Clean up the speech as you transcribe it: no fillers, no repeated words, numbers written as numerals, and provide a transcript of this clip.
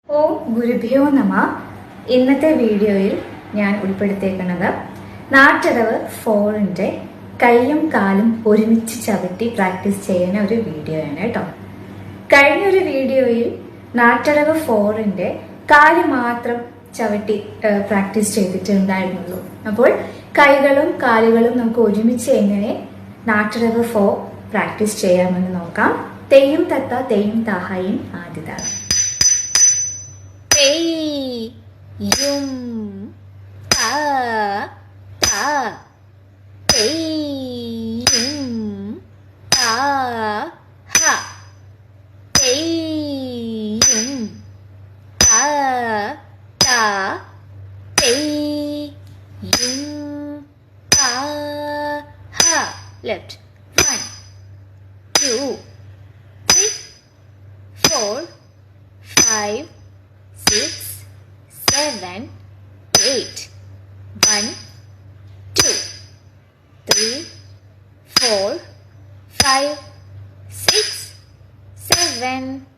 ഓം ഗുരുഭ്യോ നമ. ഇന്നത്തെ വീഡിയോയിൽ ഞാൻ ഉൾപ്പെടുത്തിയിരിക്കുന്നത് നാട്ടടവ് 4ന്റെ കൈയും കാലും ഒരുമിച്ച് ചവിട്ടി പ്രാക്ടീസ് ചെയ്യുന്ന ഒരു വീഡിയോ ആണ് കേട്ടോ. കഴിഞ്ഞൊരു വീഡിയോയിൽ നാട്ടടവ് 4ന്റെ കാല് മാത്രം ചവിട്ടി പ്രാക്ടീസ് ചെയ്തിട്ടുണ്ടായിരുന്നുള്ളൂ. അപ്പോൾ കൈകളും കാലുകളും നമുക്ക് ഒരുമിച്ച് എങ്ങനെ നാട്ടടവ് 4 പ്രാക്ടീസ് ചെയ്യാമെന്ന് നോക്കാം. തെയ്യും തത്ത തെയ്യും താഹയും ആദ്യതാണ്. തെയ്യും ത തെയ്യും ഹ തെയ്യും ത തെയ്യും ഹ. ലെഫ്റ്റ് 1 2 3 4 5 6 7 8 1 2 3 4 5 6 7